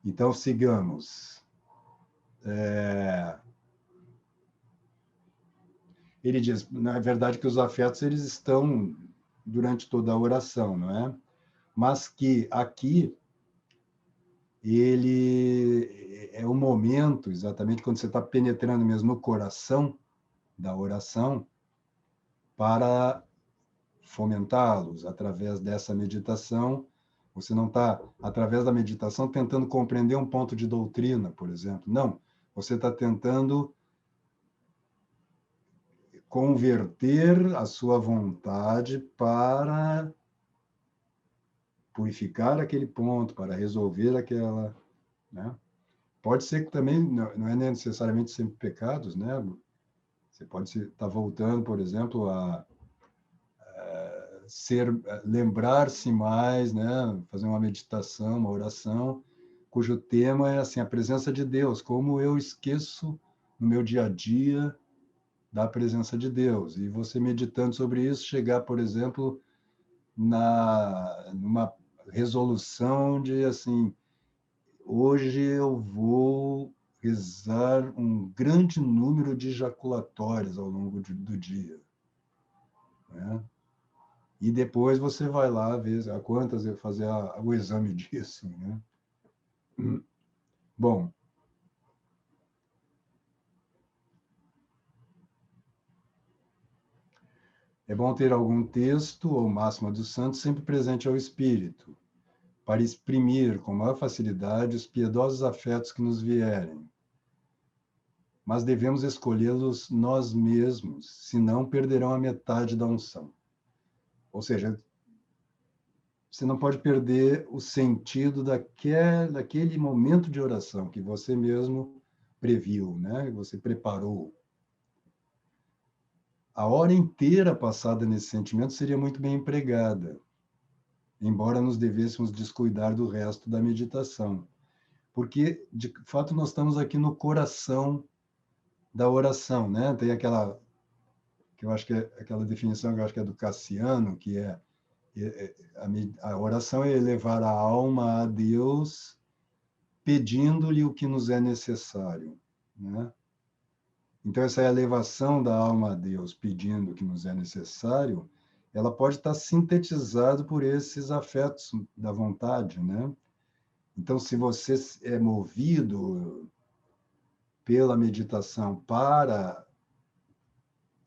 Então, sigamos. Ele diz, na verdade, que os afetos eles estão durante toda a oração, não é? Mas que aqui ele é o momento, exatamente quando você está penetrando mesmo no coração da oração, para fomentá-los através dessa meditação. Você não está, através da meditação, tentando compreender um ponto de doutrina, por exemplo. Não, você está tentando converter a sua vontade para purificar aquele ponto, para resolver aquela, né? Pode ser que também não é necessariamente sempre pecados, né? Você pode estar voltando, por exemplo, a lembrar-se mais, né? Fazer uma meditação, uma oração, cujo tema é assim a presença de Deus. Como eu esqueço no meu dia a dia da presença de Deus. E você meditando sobre isso, chegar, por exemplo, numa resolução de assim, hoje eu vou rezar um grande número de jaculatórias ao longo do dia, né? E depois você vai lá ver a quantas eu fazer o exame disso, né? Bom, é bom ter algum texto ou máxima dos santos sempre presente ao espírito, para exprimir com maior facilidade os piedosos afetos que nos vierem. Mas devemos escolhê-los nós mesmos, senão perderão a metade da unção. Ou seja, você não pode perder o sentido daquele momento de oração que você mesmo previu, né? Que você preparou. A hora inteira passada nesse sentimento seria muito bem empregada, embora nos devêssemos descuidar do resto da meditação. Porque, de fato, nós estamos aqui no coração da oração, né? Tem aquela, que eu acho que é aquela definição que eu acho que é do Cassiano, que a oração é elevar a alma a Deus, pedindo-lhe o que nos é necessário, né? Então, essa elevação da alma a Deus, pedindo o que nos é necessário, ela pode estar sintetizada por esses afetos da vontade, né? Então, se você é movido pela meditação para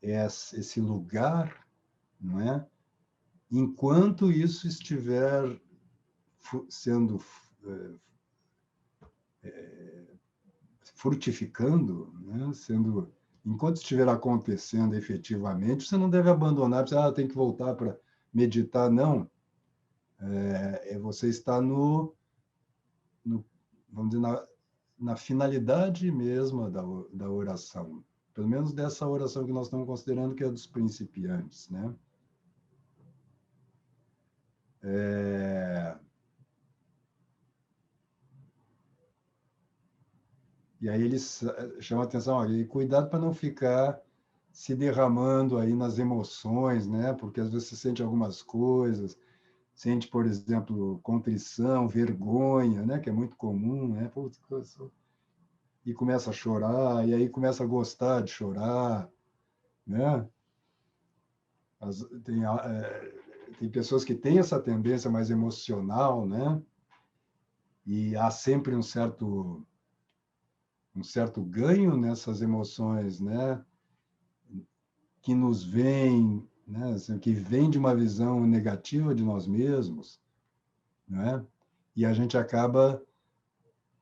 esse lugar, não é? Enquanto isso estiver sendo frutificando, né? Enquanto estiver acontecendo efetivamente, você não deve abandonar, você tem que voltar para meditar, não. Você está vamos dizer, na finalidade mesma da oração. Pelo menos dessa oração que nós estamos considerando que é dos principiantes, né? E aí eles chamam a atenção, e cuidado para não ficar se derramando aí nas emoções, né? Porque às vezes você sente algumas coisas, sente, por exemplo, contrição, vergonha, né? Que é muito comum, né? Putz, e começa a chorar, e aí começa a gostar de chorar, né? Tem pessoas que têm essa tendência mais emocional, né? E há sempre um certo ganho nessas emoções, né? Que nos vêm, né? Assim, que vem de uma visão negativa de nós mesmos, né? E a gente acaba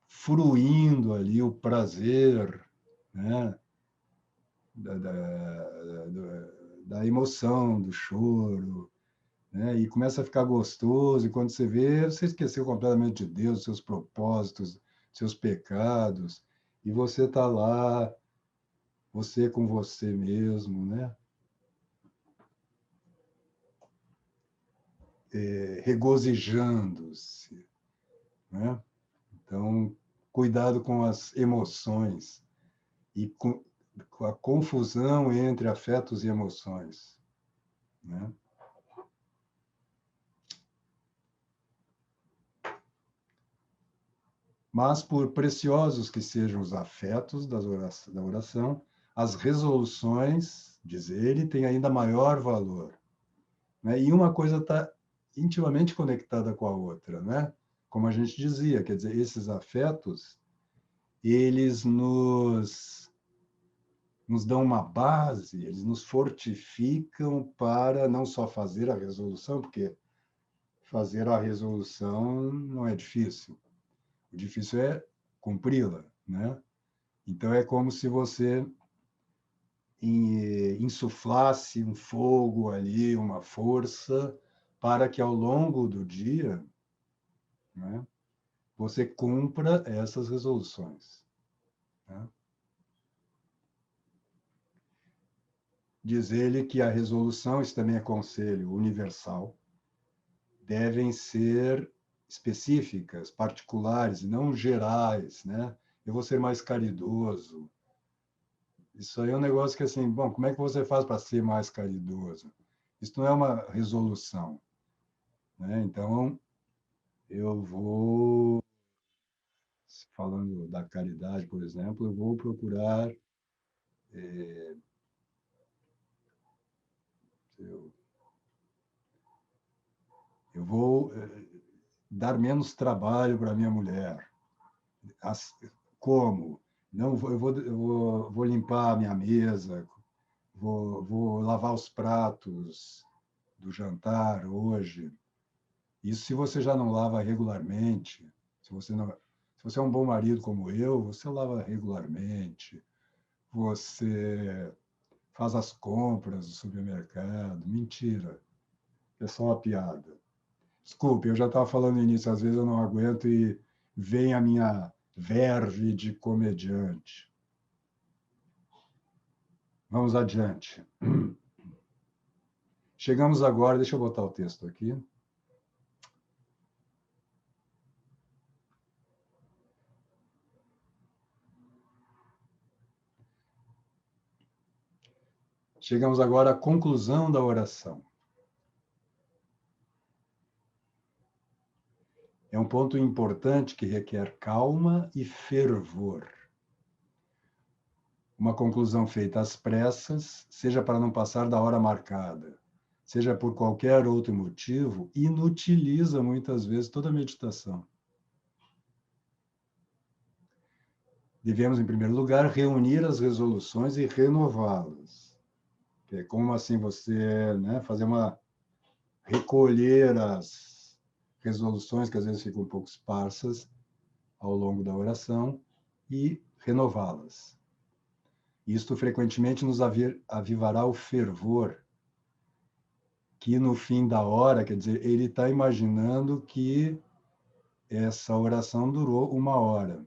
fruindo ali o prazer, né? Da emoção, do choro, né? E começa a ficar gostoso, e quando você vê, você esqueceu completamente de Deus, seus propósitos, seus pecados, e você está lá, você com você mesmo, né? Regozijando-se, né? Então, cuidado com as emoções e com a confusão entre afetos e emoções, né? Mas, por preciosos que sejam os afetos da oração, as resoluções, diz ele, têm ainda maior valor. Né? E uma coisa está intimamente conectada com a outra, né? Como a gente dizia, quer dizer, esses afetos, eles nos dão uma base, eles nos fortificam para não só fazer a resolução, porque fazer a resolução não é difícil. O difícil é cumpri-la, né? Então é como se você insuflasse um fogo ali, uma força, para que ao longo do dia, né, você cumpra essas resoluções. Né? Diz ele que a resolução, isso também é conselho universal, devem ser específicas, particulares, e não gerais, né? Eu vou ser mais caridoso. Isso aí é um negócio que, assim, bom, como é que você faz para ser mais caridoso? Isso não é uma resolução, né? Então, eu vou, falando da caridade, por exemplo, eu vou procurar, eu, eu vou dar menos trabalho para minha mulher. Como? Não, vou limpar a minha mesa, vou lavar os pratos do jantar hoje. Isso se você já não lava regularmente, se você não, se você é um bom marido como eu, você lava regularmente, você faz as compras do supermercado. Mentira, é só uma piada. Desculpe, eu já estava falando no início, às vezes eu não aguento e vem a minha verve de comediante. Vamos adiante. Chegamos agora, deixa eu botar o texto aqui. Chegamos agora à conclusão da oração. É um ponto importante que requer calma e fervor. Uma conclusão feita às pressas, seja para não passar da hora marcada, seja por qualquer outro motivo, inutiliza muitas vezes toda a meditação. Devemos, em primeiro lugar, reunir as resoluções e renová-las. É como assim você, né, fazer uma recolher as resoluções que às vezes ficam um pouco esparsas ao longo da oração e renová-las. Isto frequentemente nos avivará o fervor, que no fim da hora, quer dizer, ele está imaginando que essa oração durou 1 hora.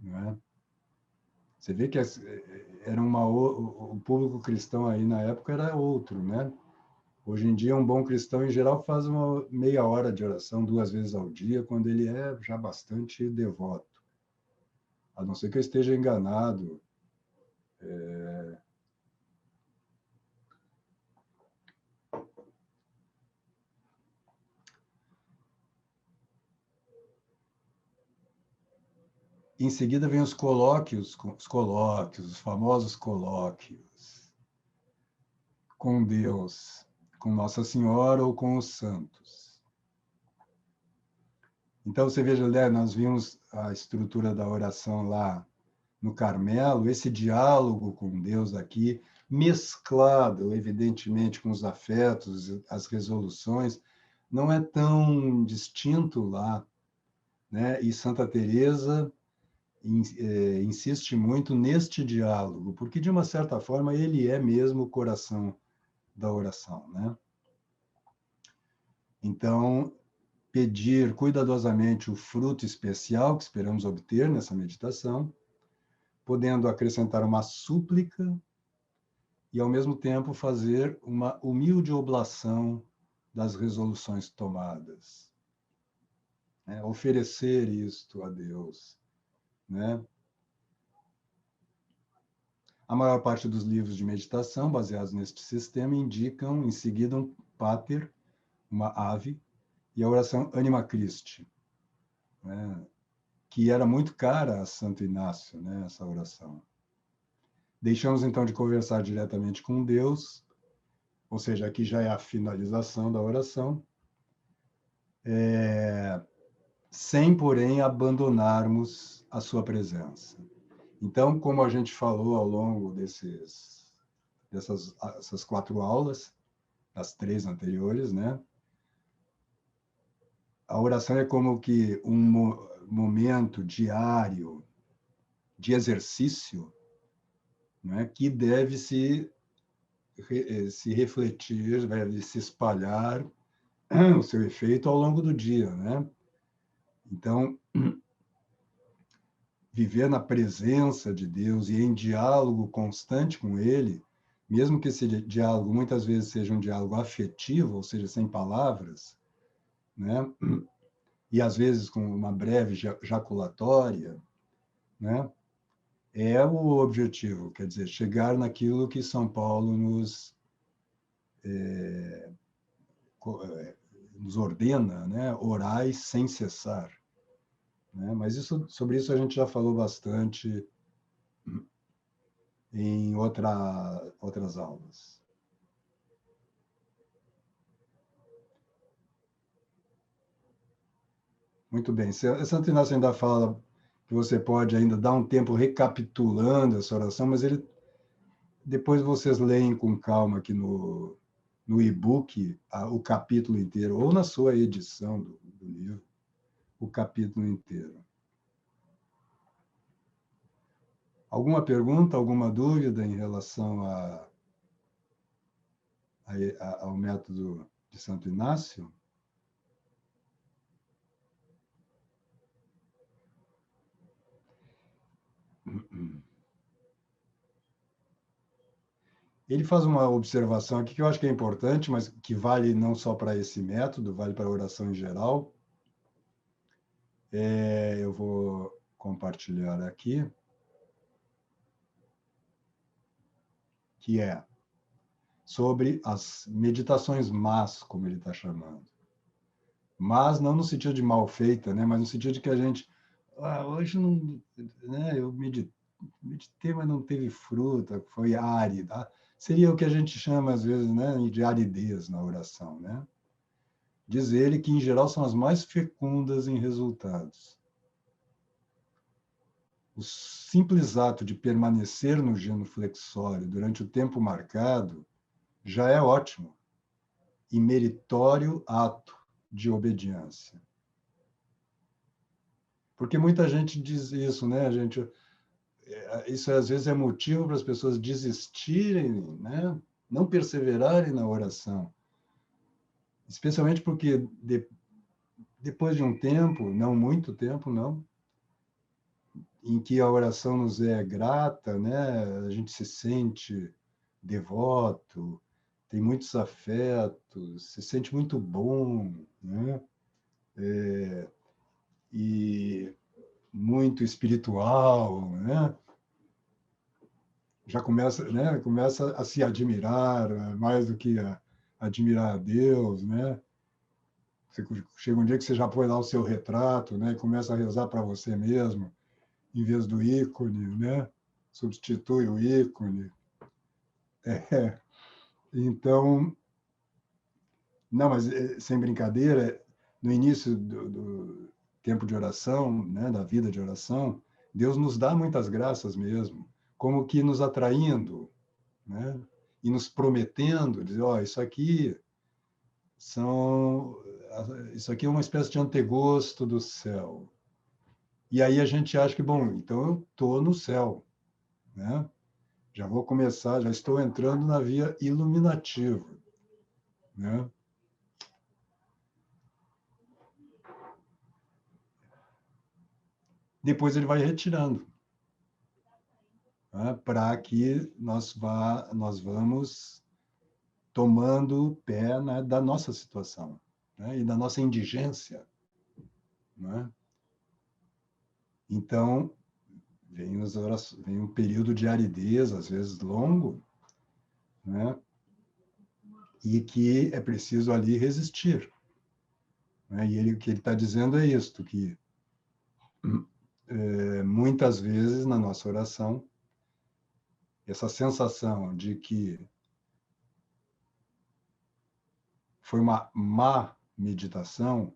Né? Você vê que era o público cristão aí na época era outro, né? Hoje em dia, um bom cristão, em geral, faz uma meia hora de oração 2 vezes ao dia, quando ele é já bastante devoto. A não ser que eu esteja enganado. Em seguida, vem os famosos colóquios com Deus, com Nossa Senhora ou com os santos. Então, você veja, né, nós vimos a estrutura da oração lá no Carmelo, esse diálogo com Deus aqui, mesclado, evidentemente, com os afetos, as resoluções, não é tão distinto lá, né? E Santa Teresa insiste muito neste diálogo, porque, de uma certa forma, ele é mesmo o coração da oração, né? Então, pedir cuidadosamente o fruto especial que esperamos obter nessa meditação, podendo acrescentar uma súplica e, ao mesmo tempo, fazer uma humilde oblação das resoluções tomadas. Né? Oferecer isto a Deus. Né? A maior parte dos livros de meditação baseados neste sistema indicam, em seguida, um pater, uma ave, e a oração Anima Christi. Né? que era muito cara a Santo Inácio, né, essa oração. Deixamos, então, de conversar diretamente com Deus, ou seja, aqui já é a finalização da oração, sem, porém, abandonarmos a sua presença. Então, como a gente falou ao longo dessas 4 aulas, as 3 anteriores, né? A oração é como que um momento diário de exercício, né? Que deve se refletir, deve se espalhar o seu efeito ao longo do dia, né? Então, viver na presença de Deus e em diálogo constante com Ele, mesmo que esse diálogo muitas vezes seja um diálogo afetivo, ou seja, sem palavras, né? E às vezes com uma breve jaculatória, né? É o objetivo, quer dizer, chegar naquilo que São Paulo nos ordena, né? Orai sem cessar. Né? Mas sobre isso a gente já falou bastante em outras aulas. Muito bem. Santo Inácio ainda fala que você pode ainda dar um tempo recapitulando essa oração, mas depois vocês leem com calma aqui no e-book o capítulo inteiro, ou na sua edição do livro, o capítulo inteiro. Alguma pergunta, alguma dúvida em relação ao método de Santo Inácio? Ele faz uma observação aqui que eu acho que é importante, mas que vale não só para esse método, vale para a oração em geral. Eu vou compartilhar aqui, que é sobre as meditações más, como ele está chamando. Mas não no sentido de mal feita, né? Mas no sentido de que a gente, hoje não, né? Eu meditei, mas não teve fruta, foi árida. Seria o que a gente chama às vezes, né, de aridez na oração, né? Diz ele que em geral são as mais fecundas em resultados. O simples ato de permanecer no genuflexório durante o tempo marcado já é ótimo e meritório ato de obediência. Porque muita gente diz isso, né, gente? Isso às vezes é motivo para as pessoas desistirem, né? Não perseverarem na oração. Especialmente porque depois de um tempo, não muito tempo, não, em que a oração nos é grata, né? A gente se sente devoto, tem muitos afetos, se sente muito bom, né? E muito espiritual, né? Já começa, né? Começa a se admirar mais do que a admirar a Deus, né? Chega um dia que você já põe lá o seu retrato, né? E começa a rezar para você mesmo, em vez do ícone, né? Substitui o ícone. É. Então, não, mas sem brincadeira, no início do tempo de oração, né, da vida de oração, Deus nos dá muitas graças mesmo, como que nos atraindo, né, e nos prometendo, dizer, ó, isso aqui é uma espécie de antegosto do céu. E aí a gente acha que, bom, então eu estou no céu, né? Já vou começar, já estou entrando na via iluminativa, né? Depois ele vai retirando, né, para que nós vamos tomando pé, né, da nossa situação, né, e da nossa indigência. Né? Então, vem um período de aridez, às vezes longo, né, e que é preciso ali resistir. Né? E o que ele está dizendo é isto, que muitas vezes na nossa oração, essa sensação de que foi uma má meditação,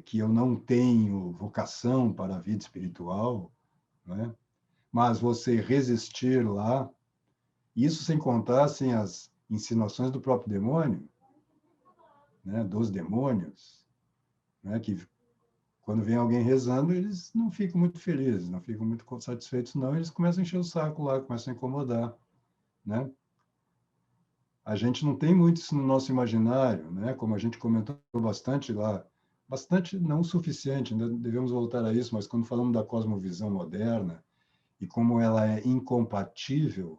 que eu não tenho vocação para a vida espiritual, né? Mas você resistir lá, isso sem contar assim, as insinuações do próprio demônio, né? Dos demônios, né? Que quando vem alguém rezando, eles não ficam muito felizes, não ficam muito satisfeitos, não, eles começam a encher o saco lá, começam a incomodar, né? A gente não tem muito isso no nosso imaginário, né? Como a gente comentou bastante lá, bastante, não o suficiente, ainda devemos voltar a isso, mas quando falamos da cosmovisão moderna e como ela é incompatível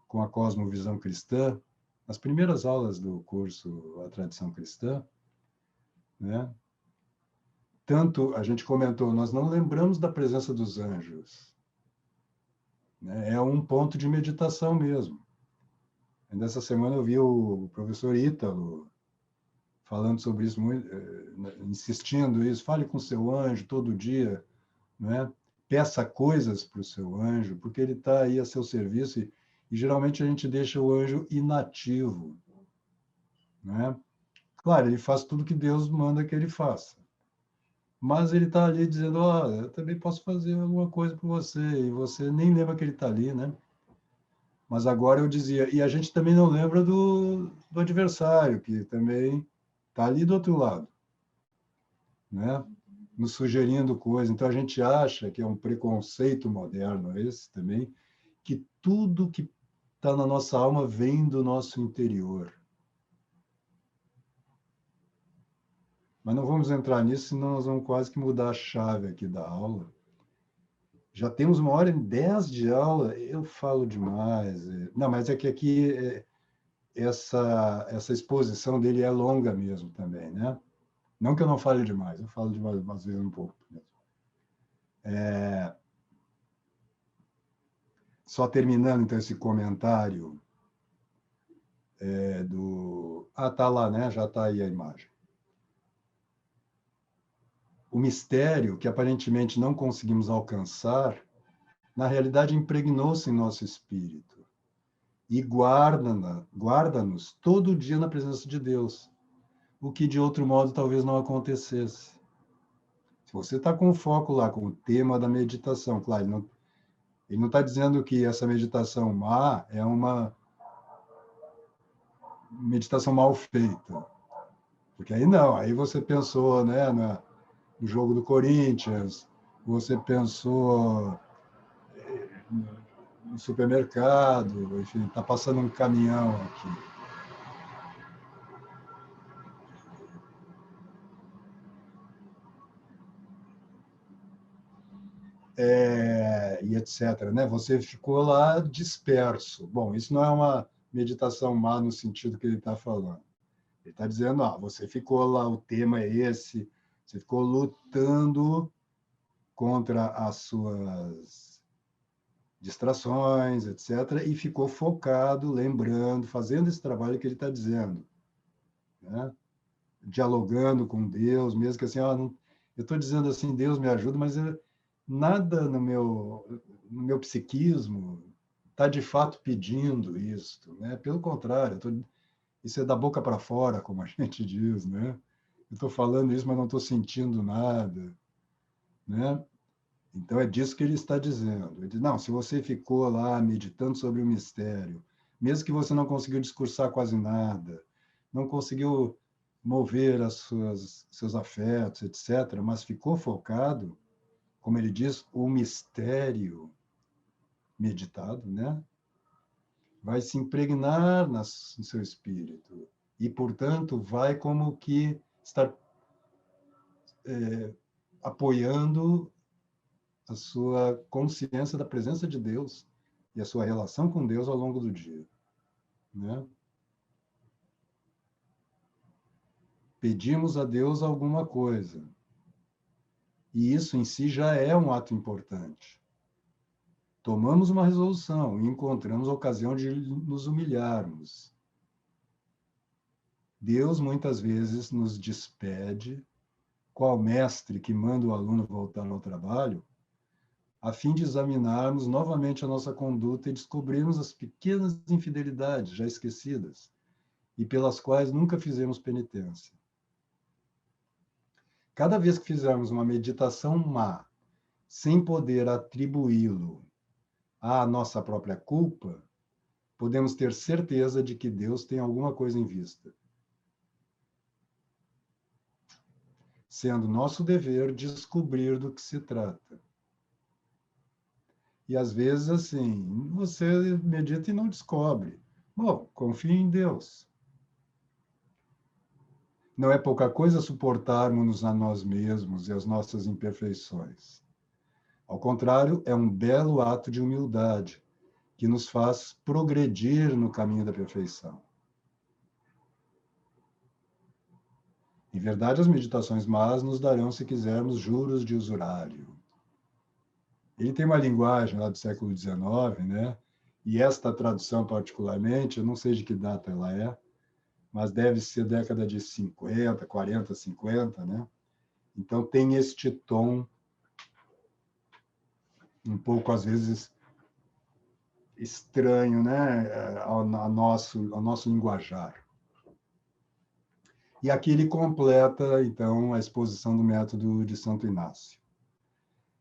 com a cosmovisão cristã, nas primeiras aulas do curso A Tradição Cristã, né? Tanto a gente comentou, nós não lembramos da presença dos anjos, né? É um ponto de meditação mesmo. Nessa semana eu vi o professor Ítalo falando sobre isso, muito, insistindo isso, fale com seu anjo todo dia, né? Peça coisas para o seu anjo, porque ele está aí a seu serviço e geralmente a gente deixa o anjo inativo, né? Claro, ele faz tudo que Deus manda que ele faça, mas ele está ali dizendo, ó, eu também posso fazer alguma coisa por você, e você nem lembra que ele está ali, né? Mas agora eu dizia, e a gente também não lembra do adversário, que também está ali do outro lado, né? Nos sugerindo coisas. Então a gente acha que é um preconceito moderno esse também, que tudo que está na nossa alma vem do nosso interior. Mas não vamos entrar nisso, senão nós vamos quase que mudar a chave aqui da aula. Já temos 1h10 de aula, eu falo demais. Não, mas é que aqui essa exposição dele é longa mesmo também, né? Não que eu não fale demais, eu falo demais, às vezes um pouco mesmo. Só terminando, então, esse comentário do... Ah, tá lá, né? Já está aí a imagem. O mistério que aparentemente não conseguimos alcançar, na realidade impregnou-se em nosso espírito e guarda-nos todo dia na presença de Deus, o que de outro modo talvez não acontecesse. Se você está com o foco lá, com o tema da meditação, claro, ele não está dizendo que essa meditação má é uma meditação mal feita, porque aí não, aí você pensou, né, no jogo do Corinthians, você pensou no supermercado, enfim, está passando um caminhão aqui. E etc. Né? Você ficou lá disperso. Bom, isso não é uma meditação má no sentido que ele está falando. Ele está dizendo, você ficou lá, o tema é esse, você ficou lutando contra as suas distrações, etc., e ficou focado, lembrando, fazendo esse trabalho que ele está dizendo, né? Dialogando com Deus, mesmo que assim, não, eu estou dizendo assim, Deus me ajuda, mas nada no meu psiquismo está de fato pedindo isso, né? Pelo contrário, isso é da boca para fora, como a gente diz, né? Eu estou falando isso, mas não estou sentindo nada, né? Então é disso que ele está dizendo. Ele diz, não, se você ficou lá meditando sobre o mistério, mesmo que você não conseguiu discursar quase nada, não conseguiu mover seus afetos, etc., mas ficou focado, como ele diz, o mistério meditado, né? Vai se impregnar no seu espírito e, portanto, vai como que estar apoiando a sua consciência da presença de Deus e a sua relação com Deus ao longo do dia, né? Pedimos a Deus alguma coisa, e isso em si já é um ato importante. Tomamos uma resolução e encontramos a ocasião de nos humilharmos. Deus muitas vezes nos despede qual mestre que manda o aluno voltar ao trabalho, a fim de examinarmos novamente a nossa conduta e descobrirmos as pequenas infidelidades já esquecidas e pelas quais nunca fizemos penitência. Cada vez que fizermos uma meditação má, sem poder atribuí-lo à nossa própria culpa, podemos ter certeza de que Deus tem alguma coisa em vista, sendo nosso dever descobrir do que se trata. E às vezes, assim, você medita e não descobre. Bom, confie em Deus. Não é pouca coisa suportarmos a nós mesmos e as nossas imperfeições. Ao contrário, é um belo ato de humildade que nos faz progredir no caminho da perfeição. Em verdade, as meditações más nos darão, se quisermos, juros de usurário. Ele tem uma linguagem lá do século XIX, né? E esta tradução particularmente, eu não sei de que data ela é, mas deve ser década de 50, 40, 50, né? Então tem este tom um pouco, às vezes, estranho, né? ao nosso linguajar. E aqui ele completa, então, a exposição do método de Santo Inácio.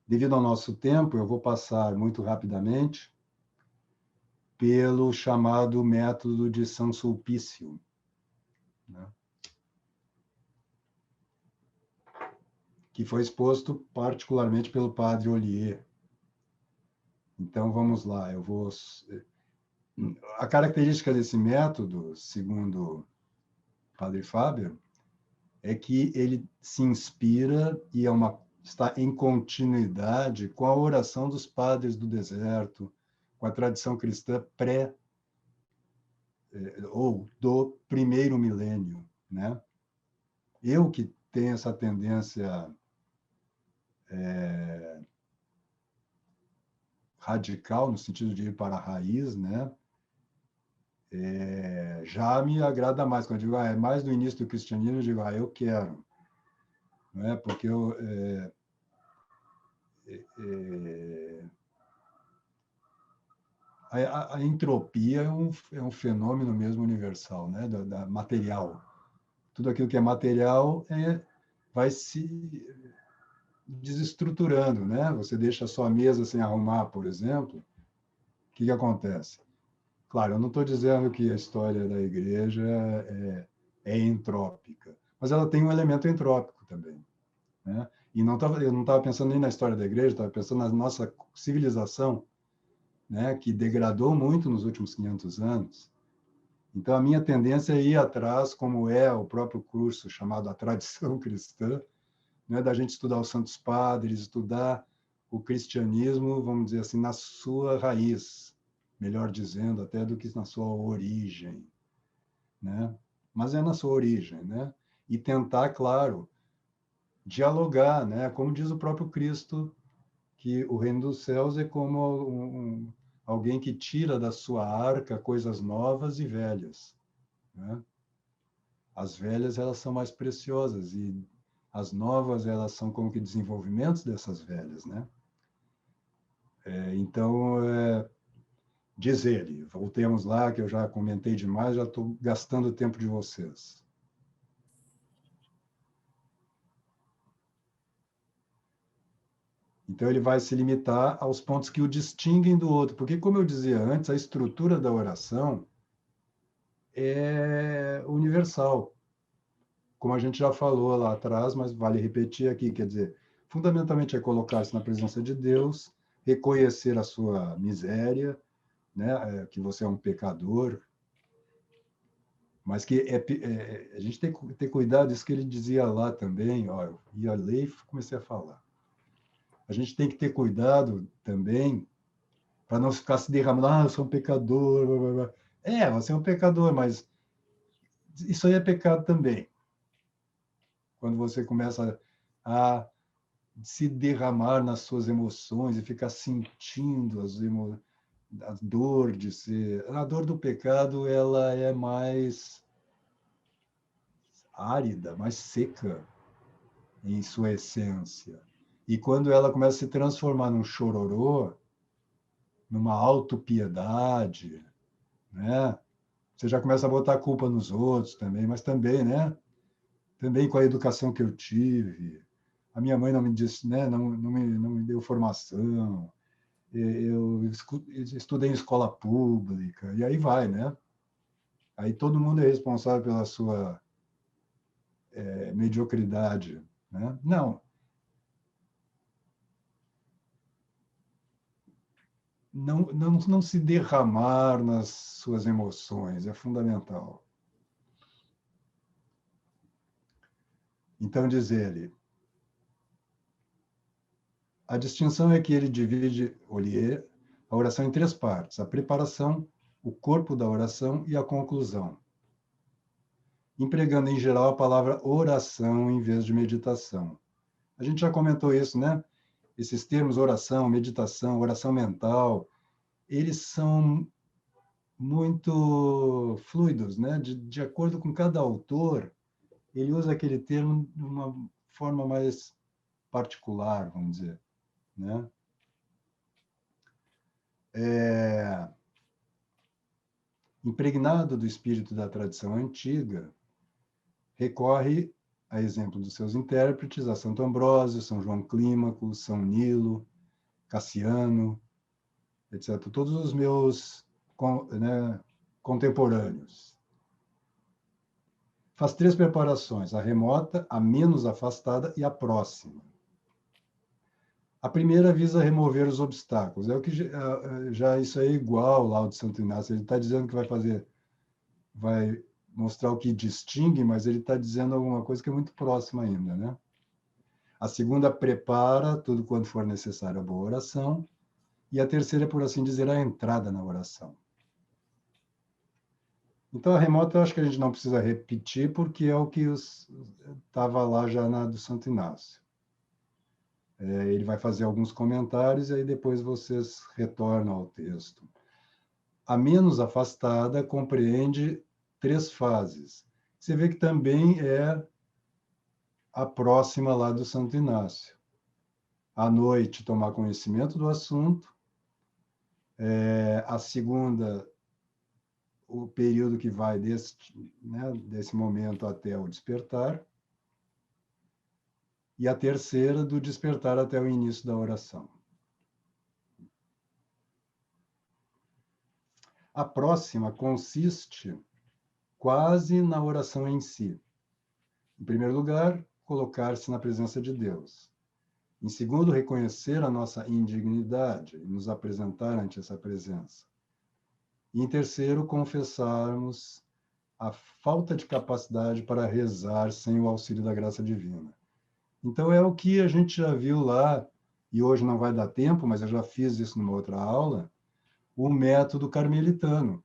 Devido ao nosso tempo, eu vou passar muito rapidamente pelo chamado método de São Sulpício, né? Que foi exposto particularmente pelo padre Ollier. Então, vamos lá, A característica desse método, segundo o padre Fábio, é que ele se inspira e está em continuidade com a oração dos padres do deserto, com a tradição cristã ou do primeiro milênio, né? Eu que tenho essa tendência radical, no sentido de ir para a raiz, né? Já me agrada mais. Quando eu digo, é mais do início do cristianismo, eu digo, eu quero. Não é? Porque a entropia é um fenômeno mesmo universal, né? Da material. Tudo aquilo que é material vai se desestruturando, né? Você deixa a sua mesa sem arrumar, por exemplo, o que acontece? Claro, eu não estou dizendo que a história da igreja é entrópica, mas ela tem um elemento entrópico também, né? E eu não estava pensando nem na história da igreja, estava pensando na nossa civilização, né? Que degradou muito nos últimos 500 anos. Então, a minha tendência é ir atrás, como é o próprio curso chamado A Tradição Cristã, né? Da gente estudar os santos padres, estudar o cristianismo, vamos dizer assim, na sua raiz, melhor dizendo, até do que na sua origem, né? Mas é na sua origem, né? E tentar, claro, dialogar, né? Como diz o próprio Cristo, que o reino dos céus é como alguém que tira da sua arca coisas novas e velhas, né? As velhas, elas são mais preciosas e as novas, elas são como que desenvolvimentos dessas velhas, né? Então, diz ele, voltemos lá, que eu já comentei demais, já estou gastando o tempo de vocês. Então, ele vai se limitar aos pontos que o distinguem do outro, porque, como eu dizia antes, a estrutura da oração é universal, como a gente já falou lá atrás, mas vale repetir aqui, quer dizer, fundamentalmente é colocar-se na presença de Deus, reconhecer a sua miséria, né, que você é um pecador, mas que a gente tem que ter cuidado, isso que ele dizia lá também, ó, eu ia ler e comecei a falar. A gente tem que ter cuidado também para não ficar se derramando, eu sou um pecador, blá, blá, blá. Você é um pecador, mas isso aí é pecado também. Quando você começa a se derramar nas suas emoções e ficar sentindo a dor de ser... A dor do pecado, ela é mais árida, mais seca. em sua essência. E quando ela começa a se transformar num chororô, numa autopiedade, né? Você já começa a botar a culpa nos outros também, mas também, né? Também com a educação que eu tive. A minha mãe não me disse, né? Não me deu formação. Eu estudei em escola pública, e aí vai, né? Aí todo mundo é responsável pela sua mediocridade, né? Não, não se derramar nas suas emoções é fundamental. Então, diz ele, a distinção é que ele divide, Ollier, a oração em três partes: a preparação, o corpo da oração e a conclusão, empregando em geral a palavra oração em vez de meditação. A gente já comentou isso, né? Esses termos oração, meditação, oração mental, eles são muito fluidos, né? De acordo com cada autor, ele usa aquele termo de uma forma mais particular, vamos dizer, né? Impregnado do espírito da tradição antiga, recorre, a exemplo dos seus intérpretes, a Santo Ambrósio, São João Clímaco, São Nilo, Cassiano, etc. Todos os meus, né, contemporâneos. Faz três preparações: a remota, a menos afastada e a próxima. A primeira visa remover os obstáculos. É o que já isso é igual lá ao de Santo Inácio. Ele está dizendo que vai mostrar o que distingue, mas ele está dizendo alguma coisa que é muito próxima ainda, né? A segunda prepara tudo quanto for necessário a boa oração. E a terceira, por assim dizer, a entrada na oração. Então, a remota eu acho que a gente não precisa repetir, porque é o que estava lá já na do Santo Inácio. Ele vai fazer alguns comentários e aí depois vocês retornam ao texto. A menos afastada compreende três fases. Você vê que também é a próxima lá do Santo Inácio. À noite, tomar conhecimento do assunto. A segunda, o período que vai desse momento até o despertar. E a terceira, do despertar até o início da oração. A próxima consiste quase na oração em si. Em primeiro lugar, colocar-se na presença de Deus. Em segundo, reconhecer a nossa indignidade e nos apresentar ante essa presença. E em terceiro, confessarmos a falta de capacidade para rezar sem o auxílio da graça divina. Então, é o que a gente já viu lá, e hoje não vai dar tempo, mas eu já fiz isso numa outra aula, o método carmelitano.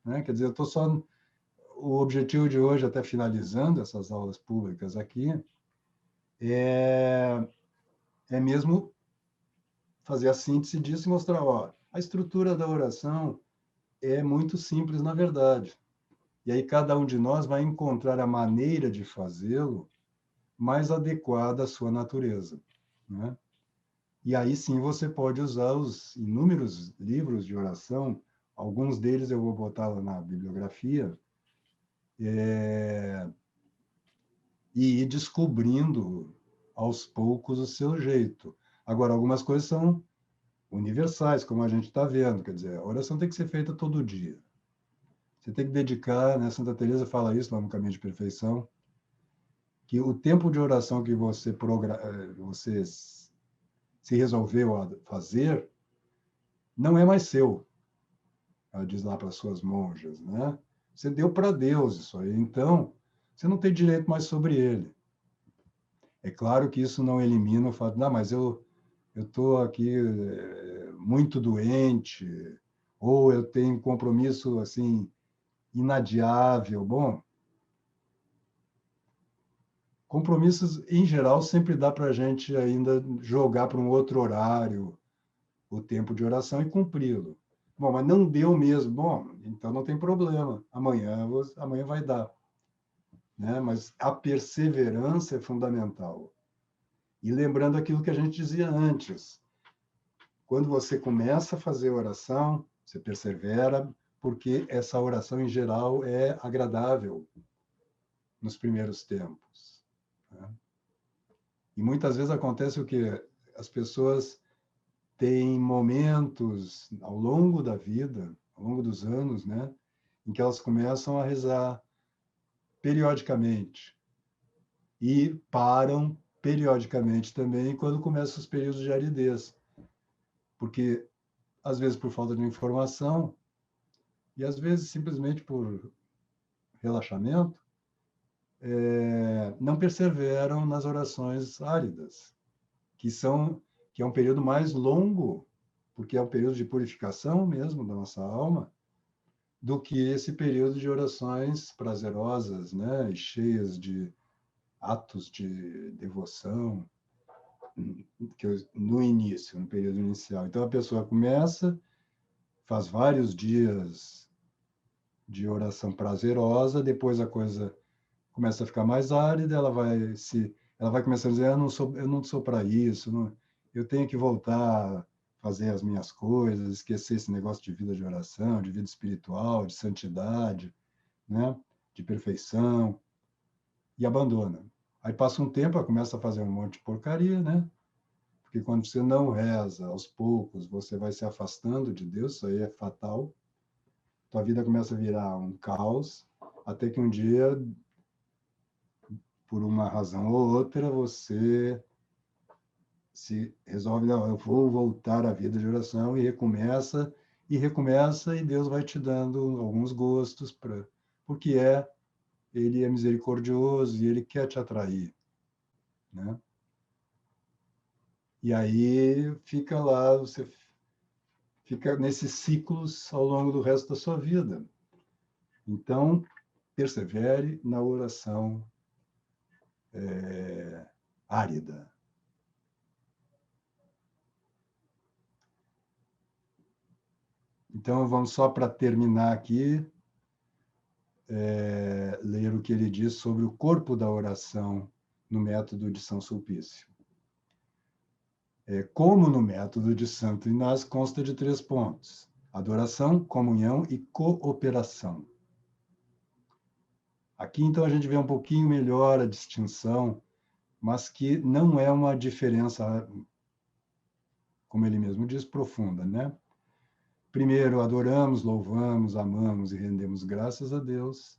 Né? Quer dizer, eu estou só... O objetivo de hoje, até finalizando essas aulas públicas aqui, é mesmo fazer a síntese disso e mostrar, ó, a estrutura da oração é muito simples, na verdade. E aí cada um de nós vai encontrar a maneira de fazê-lo mais adequada à sua natureza, né? E aí sim você pode usar os inúmeros livros de oração, alguns deles eu vou botar lá na bibliografia, e ir descobrindo aos poucos o seu jeito. Agora, algumas coisas são universais, como a gente está vendo, quer dizer, a oração tem que ser feita todo dia. Você tem que dedicar, né? Santa Teresa fala isso lá no Caminho de Perfeição, que o tempo de oração que você se resolveu a fazer não é mais seu. Ela diz lá para as suas monjas, né? Você deu para Deus isso aí, então você não tem direito mais sobre ele. É claro que isso não elimina o fato, não, mas eu estou aqui muito doente, ou eu tenho um compromisso assim inadiável. Bom, compromissos em geral sempre dá para a gente ainda jogar para um outro horário o tempo de oração e cumpri-lo. Bom, mas não deu mesmo. Bom, então não tem problema. Amanhã vai dar. né? Mas a perseverança é fundamental. E lembrando aquilo que a gente dizia antes, quando você começa a fazer oração, você persevera, porque essa oração, em geral, é agradável nos primeiros tempos, né? E muitas vezes acontece o que as pessoas têm momentos ao longo da vida, ao longo dos anos, né, em que elas começam a rezar periodicamente e param periodicamente também quando começam os períodos de aridez, porque às vezes por falta de informação e às vezes simplesmente por relaxamento, não perseveram nas orações áridas, que são que é um período mais longo, porque é um período de purificação mesmo da nossa alma, do que esse período de orações prazerosas, né, e cheias de atos de devoção, no início, no período inicial. Então a pessoa começa, faz vários dias de oração prazerosa, depois a coisa começa a ficar mais árida, ela vai começar a dizer, eu não sou para isso, não, eu tenho que voltar a fazer as minhas coisas, esquecer esse negócio de vida de oração, de vida espiritual, de santidade, né, de perfeição, e abandona. Aí passa um tempo, ela começa a fazer um monte de porcaria, né? Porque quando você não reza, aos poucos, você vai se afastando de Deus, isso aí é fatal. Tua vida começa a virar um caos, até que um dia, por uma razão ou outra, você se resolve, não, eu vou voltar à vida de oração e recomeça, e Deus vai te dando alguns gostos, porque ele é misericordioso e ele quer te atrair, né? E aí fica lá, você fica nesses ciclos ao longo do resto da sua vida. Então, persevere na oração árida. Então, vamos só para terminar aqui, ler o que ele diz sobre o corpo da oração no método de São Sulpício. Como no método de Santo Inácio, consta de 3 pontos: adoração, comunhão e cooperação. Aqui, então, a gente vê um pouquinho melhor a distinção, mas que não é uma diferença, como ele mesmo diz, profunda, né? Primeiro, adoramos, louvamos, amamos e rendemos graças a Deus.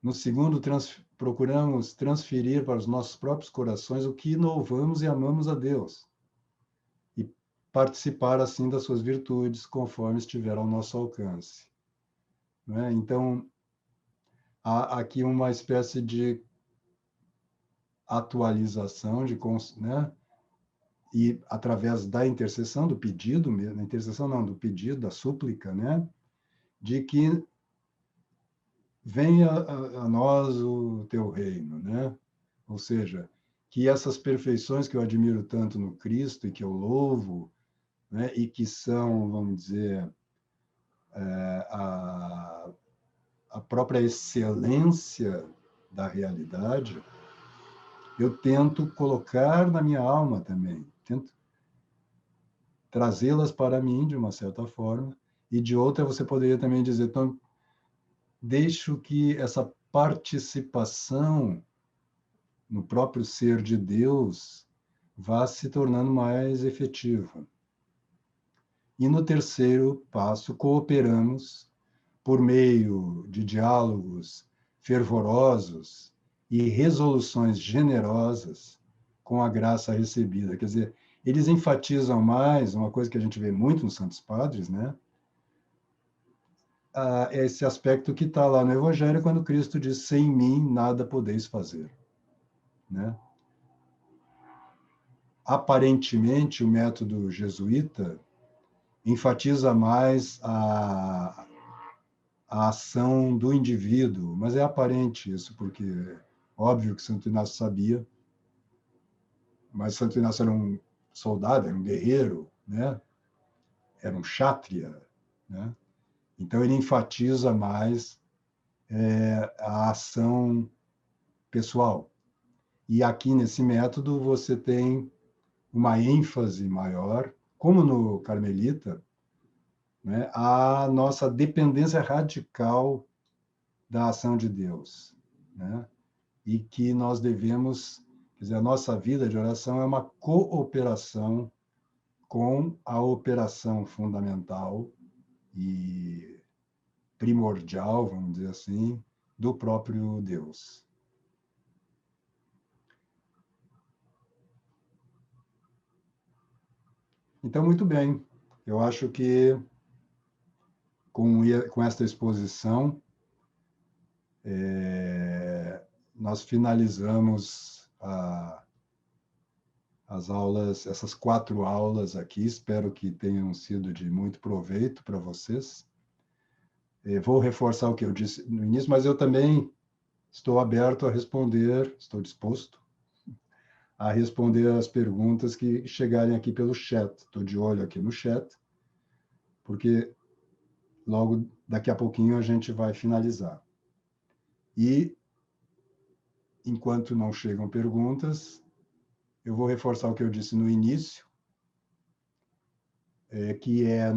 No segundo, procuramos transferir para os nossos próprios corações o que louvamos e amamos a Deus e participar, assim, das suas virtudes, conforme estiver ao nosso alcance, né? Então, há aqui uma espécie de atualização, né? E através da intercessão, do pedido, da intercessão não, do pedido, da súplica, né? De que venha a nós o teu reino, né? Ou seja, que essas perfeições que eu admiro tanto no Cristo e que eu louvo, né? E que são, vamos dizer, a, a própria excelência da realidade, eu tento colocar na minha alma também, tento trazê-las para mim de uma certa forma, e de outra você poderia também dizer, então, deixo que essa participação no próprio ser de Deus vá se tornando mais efetiva. E no terceiro passo, cooperamos por meio de diálogos fervorosos e resoluções generosas com a graça recebida. Quer dizer, eles enfatizam mais uma coisa que a gente vê muito nos Santos Padres, né? Esse aspecto que está lá no Evangelho, quando Cristo diz: sem mim nada podeis fazer, né? Aparentemente, o método jesuíta enfatiza mais a ação do indivíduo, mas é aparente isso, porque óbvio que Santo Inácio sabia, mas Santo Inácio era um soldado, era um guerreiro, né? Era um kshatriya, né? Então ele enfatiza mais a ação pessoal. E aqui nesse método você tem uma ênfase maior, como no Carmelita, né, a nossa dependência radical da ação de Deus, né? E que nós devemos, quer dizer, a nossa vida de oração é uma cooperação com a operação fundamental e primordial, vamos dizer assim, do próprio Deus. Então, muito bem. Eu acho que com esta exposição, nós finalizamos as aulas, essas 4 aulas aqui. Espero que tenham sido de muito proveito para vocês. Vou reforçar o que eu disse no início, mas eu também estou aberto a responder, estou disposto a responder as perguntas que chegarem aqui pelo chat. Estou de olho aqui no chat, porque logo daqui a pouquinho a gente vai finalizar. E, enquanto não chegam perguntas, eu vou reforçar o que eu disse no início, que é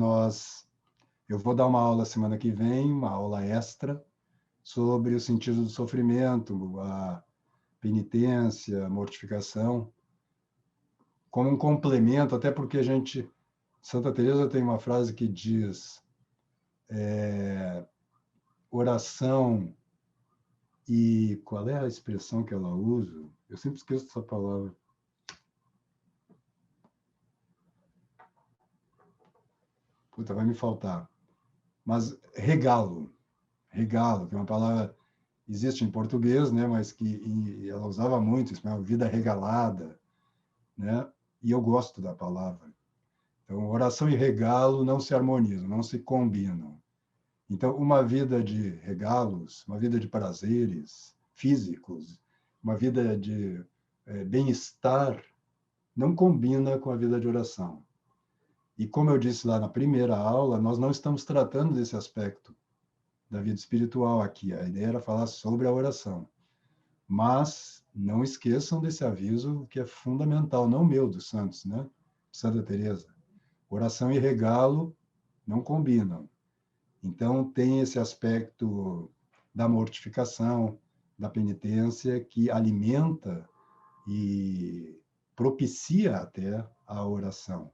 eu vou dar uma aula semana que vem, uma aula extra, sobre o sentido do sofrimento, a penitência, a mortificação, como um complemento, até porque Santa Teresa tem uma frase que diz: oração e qual é a expressão que ela usa? Eu sempre esqueço essa palavra. Puta, vai me faltar. Mas regalo, que é uma palavra existe em português, né? Mas que ela usava muito, isso é uma vida regalada, né? E eu gosto da palavra. Então, oração e regalo não se harmonizam, não se combinam. Então, uma vida de regalos, uma vida de prazeres físicos, uma vida de bem-estar, não combina com a vida de oração. E como eu disse lá na primeira aula, nós não estamos tratando desse aspecto da vida espiritual aqui. A ideia era falar sobre a oração. Mas não esqueçam desse aviso que é fundamental, não meu, dos santos, né? Santa Teresa. Oração e regalo não combinam. Então, tem esse aspecto da mortificação, da penitência, que alimenta e propicia até a oração.